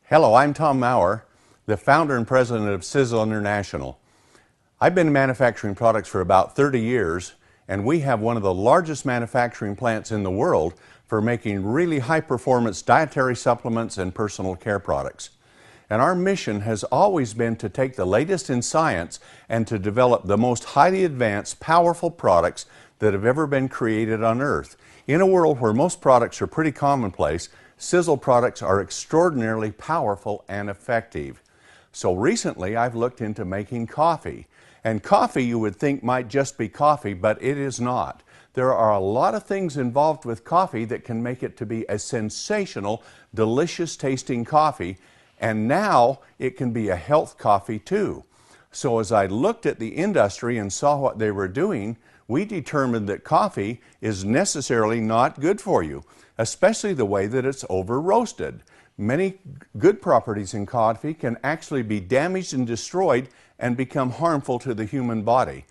Hello, I'm Tom Mower, the founder and president of Sisel International. I've been manufacturing products for about 30 years, and we have one of the largest manufacturing plants in the world for making really high-performance dietary supplements and personal care products. And our mission has always been to take the latest in science and to develop the most highly advanced, powerful products that have ever been created on Earth. In a world where most products are pretty commonplace, Sisel products are extraordinarily powerful and effective. So recently I've looked into making coffee. And coffee you would think might just be coffee, but it is not. There are a lot of things involved with coffee that can make it to be a sensational, delicious tasting coffee. And now it can be a health coffee too. So as I looked at the industry and saw what they were doing, we determined that coffee is necessarily not good for you, especially the way that it's over roasted. Many good properties in coffee can actually be damaged and destroyed and become harmful to the human body.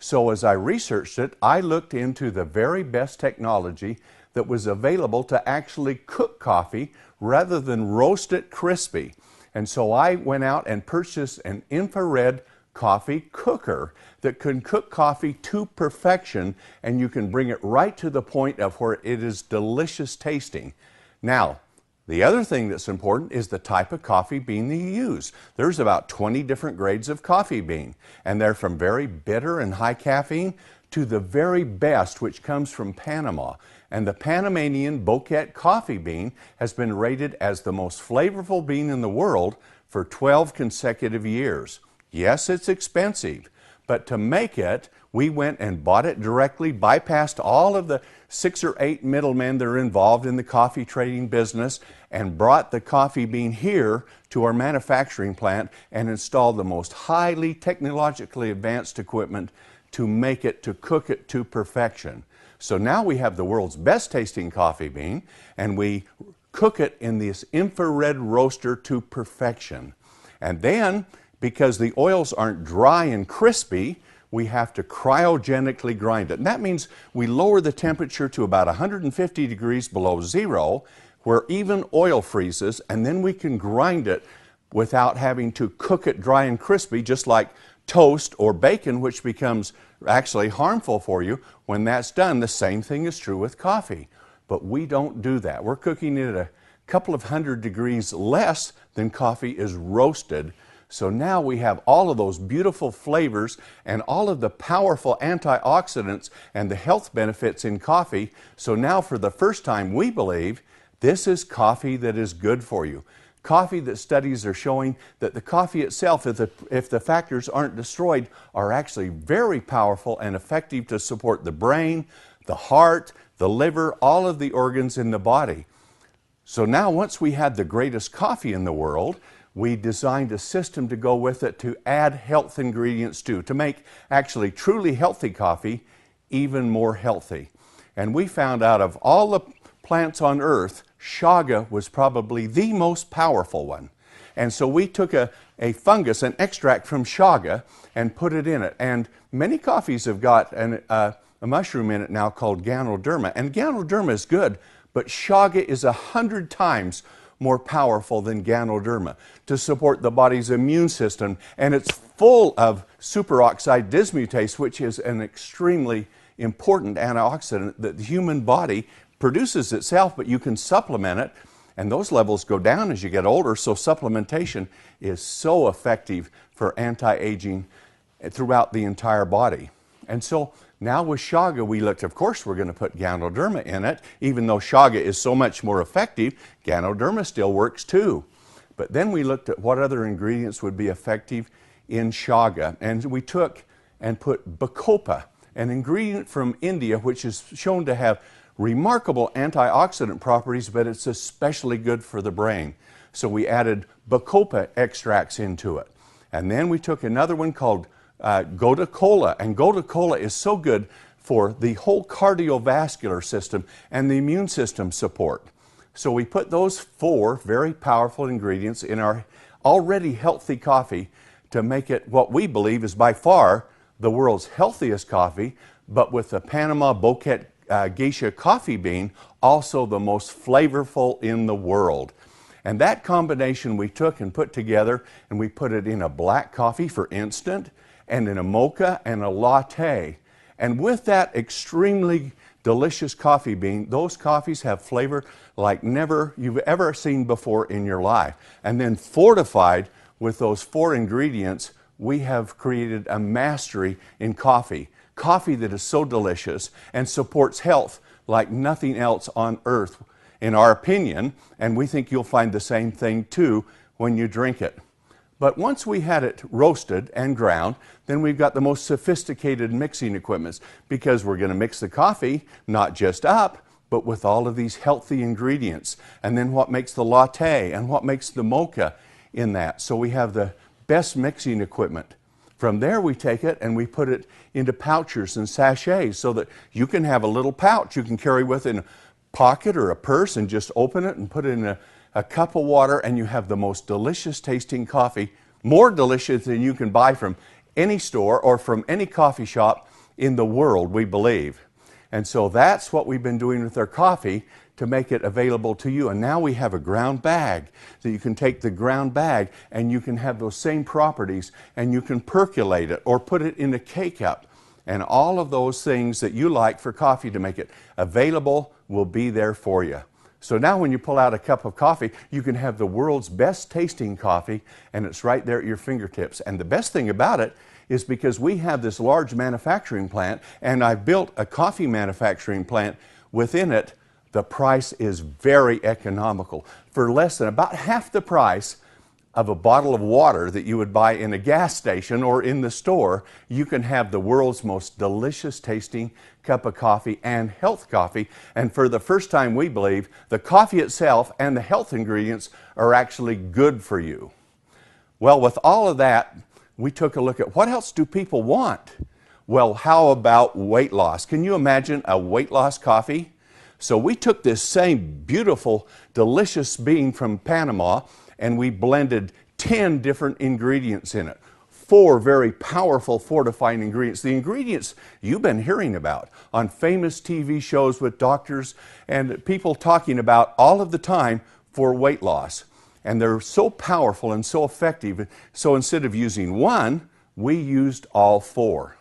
So as I researched it, I looked into the very best technology that was available to actually cook coffee rather than roast it crispy. And so I went out and purchased an infrared coffee cooker that can cook coffee to perfection, and you can bring it right to the point of where it is delicious tasting. Now, the other thing that's important is the type of coffee bean that you use. There's about 20 different grades of coffee bean, and they're from very bitter and high caffeine to the very best, which comes from Panama. And the Panamanian bouquet coffee bean has been rated as the most flavorful bean in the world for 12 consecutive years. Yes, it's expensive, but to make it, we went and bought it directly, bypassed all of the 6 or 8 middlemen that are involved in the coffee trading business, and brought the coffee bean here to our manufacturing plant and installed the most highly technologically advanced equipment to make it, to cook it to perfection. So now we have the world's best tasting coffee bean, and we cook it in this infrared roaster to perfection. And then, because the oils aren't dry and crispy, we have to cryogenically grind it. And that means we lower the temperature to about 150 degrees below zero, where even oil freezes, and then we can grind it without having to cook it dry and crispy, just like toast or bacon, which becomes actually harmful for you. When that's done, the same thing is true with coffee. But we don't do that. We're cooking it at a couple of hundred degrees less than coffee is roasted. So now we have all of those beautiful flavors and all of the powerful antioxidants and the health benefits in coffee. So now for the first time, we believe this is coffee that is good for you. Coffee that studies are showing that the coffee itself, if the factors aren't destroyed, are actually very powerful and effective to support the brain, the heart, the liver, all of the organs in the body. So now once we had the greatest coffee in the world, we designed a system to go with it to add health ingredients to make actually truly healthy coffee even more healthy. And we found out of all the plants on earth, chaga was probably the most powerful one. And so we took a fungus, an extract from chaga, and put it in it. And many coffees have got a mushroom in it now called Ganoderma. And Ganoderma is good, but chaga is 100 times more powerful than Ganoderma to support the body's immune system. And it's full of superoxide dismutase, which is an extremely important antioxidant that the human body produces itself, but you can supplement it, and those levels go down as you get older. So supplementation is so effective for anti-aging throughout the entire body. And so now with chaga, we looked, of course, we're going to put Ganoderma in it. Even though chaga is so much more effective, Ganoderma still works too. But then we looked at what other ingredients would be effective in chaga. And we took and put bacopa, an ingredient from India, which is shown to have remarkable antioxidant properties, but it's especially good for the brain. So we added bacopa extracts into it. And then we took another one called Gotu kola, and Gotu kola is so good for the whole cardiovascular system and the immune system support. So we put those 4 very powerful ingredients in our already healthy coffee to make it what we believe is by far the world's healthiest coffee, but with the Panama bouquet geisha coffee bean, also the most flavorful in the world. And that combination we took and put together, and we put it in a black coffee for instant, and in a mocha and a latte. And with that extremely delicious coffee bean, those coffees have flavor like never you've ever seen before in your life. And then fortified with those 4 ingredients, we have created a mastery in coffee. Coffee that is so delicious and supports health like nothing else on earth, in our opinion, and we think you'll find the same thing too when you drink it. But once we had it roasted and ground, then we've got the most sophisticated mixing equipment, because we're going to mix the coffee not just up, but with all of these healthy ingredients. And then what makes the latte and what makes the mocha in that. So we have the best mixing equipment. From there we take it and we put it into pouches and sachets so that you can have a little pouch you can carry with in a pocket or a purse and just open it and put it in a cup of water, and you have the most delicious tasting coffee, more delicious than you can buy from any store or from any coffee shop in the world, we believe. And so that's what we've been doing with our coffee to make it available to you. And now we have a ground bag that you can take the ground bag and you can have those same properties, and you can percolate it or put it in a K-cup. And all of those things that you like for coffee to make it available will be there for you. So now when you pull out a cup of coffee, you can have the world's best tasting coffee, and it's right there at your fingertips. And the best thing about it is because we have this large manufacturing plant, and I've built a coffee manufacturing plant within it, the price is very economical. For less than about half the price of a bottle of water that you would buy in a gas station or in the store, you can have the world's most delicious tasting cup of coffee and health coffee. And for the first time, we believe the coffee itself and the health ingredients are actually good for you. Well, with all of that, we took a look at what else do people want? Well, how about weight loss? Can you imagine a weight loss coffee? So we took this same beautiful, delicious bean from Panama, and we blended 10 different ingredients in it. 4 very powerful fortifying ingredients. The ingredients you've been hearing about on famous TV shows with doctors and people talking about all of the time for weight loss. And they're so powerful and so effective. So instead of using 1, we used all 4.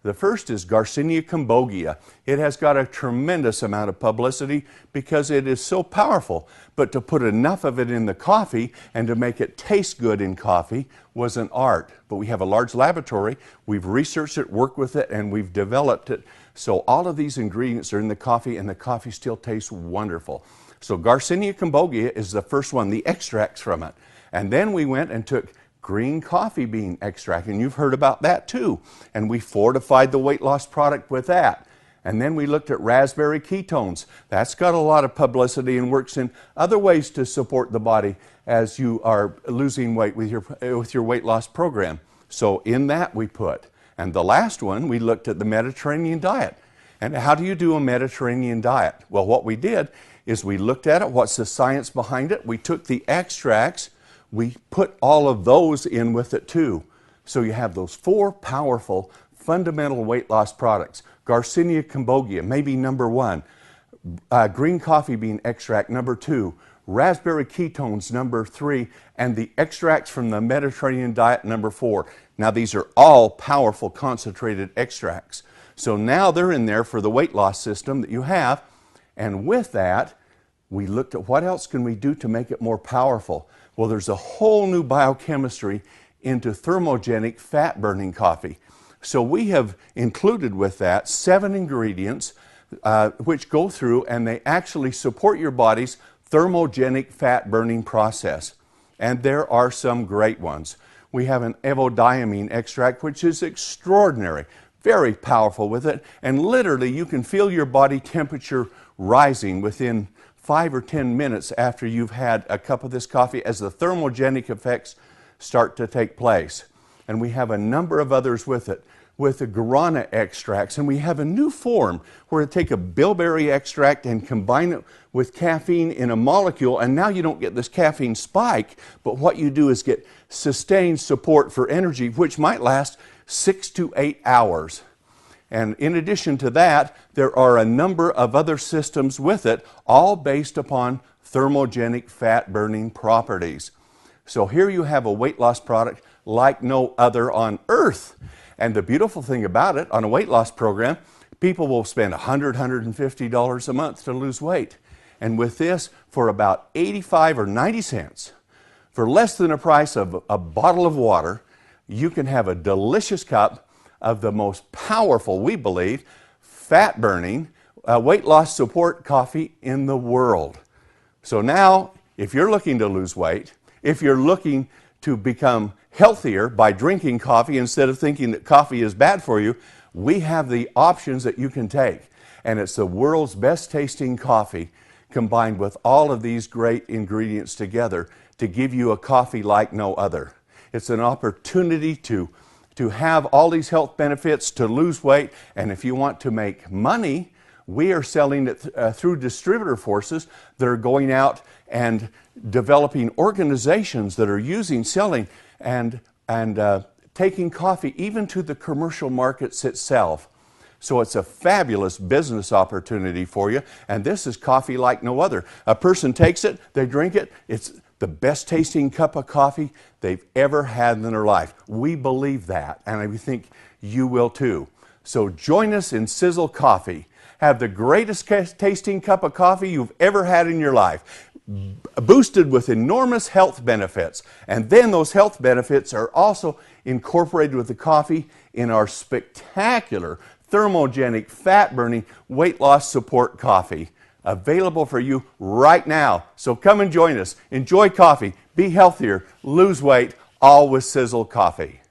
The first is Garcinia cambogia. It has got a tremendous amount of publicity because it is so powerful. But to put enough of it in the coffee and to make it taste good in coffee was an art. But we have a large laboratory. We've researched it, worked with it, and we've developed it. So all of these ingredients are in the coffee, and the coffee still tastes wonderful. So Garcinia cambogia is the first one, the extracts from it. And then we went and took green coffee bean extract, and you've heard about that too. And we fortified the weight loss product with that. And then we looked at raspberry ketones. That's got a lot of publicity and works in other ways to support the body as you are losing weight with your weight loss program. So in that we put. And the last one, we looked at the Mediterranean diet. And how do you do a Mediterranean diet? Well, what we did is we looked at it, what's the science behind it. We took the extracts, we put all of those in with it too. So you have those 4 powerful fundamental weight loss products. Garcinia cambogia, maybe number 1. Green coffee bean extract, number 2. Raspberry ketones, number 3. And the extracts from the Mediterranean diet, number 4. Now these are all powerful concentrated extracts. So now they're in there for the weight loss system that you have. And with that, we looked at what else can we do to make it more powerful. Well, there's a whole new biochemistry into thermogenic fat-burning coffee. So we have included with that 7 ingredients which go through and they actually support your body's thermogenic fat-burning process. And there are some great ones. We have an evodiamine extract, which is extraordinary, very powerful with it. And literally, you can feel your body temperature rising within 5 or 10 minutes after you've had a cup of this coffee as the thermogenic effects start to take place. And we have a number of others with it, with the guarana extracts. And we have a new form where we take a bilberry extract and combine it with caffeine in a molecule. And now you don't get this caffeine spike, but what you do is get sustained support for energy, which might last 6 to 8 hours. And in addition to that, there are a number of other systems with it, all based upon thermogenic fat-burning properties. So here you have a weight loss product like no other on earth. And the beautiful thing about it, on a weight loss program, people will spend $100, $150 a month to lose weight. And with this, for about 85 or 90 cents, for less than the price of a bottle of water, you can have a delicious cup of the most powerful, we believe, fat-burning, weight loss support coffee in the world. So now, if you're looking to lose weight, if you're looking to become healthier by drinking coffee instead of thinking that coffee is bad for you, we have the options that you can take. And it's the world's best tasting coffee combined with all of these great ingredients together to give you a coffee like no other. It's an opportunity to have all these health benefits, to lose weight, and if you want to make money, we are selling it through distributor forces that are going out and developing organizations that are selling, and taking coffee even to the commercial markets itself. So it's a fabulous business opportunity for you, and this is coffee like no other. A person takes it, they drink it, it's the best tasting cup of coffee they've ever had in their life. We believe that, and we think you will too. So join us in Sisel Coffee. Have the greatest tasting cup of coffee you've ever had in your life, boosted with enormous health benefits. And then those health benefits are also incorporated with the coffee in our spectacular thermogenic, fat-burning, weight loss support coffee, available for you right now. So come and join us. Enjoy coffee, be healthier, lose weight, all with Sisel Coffee.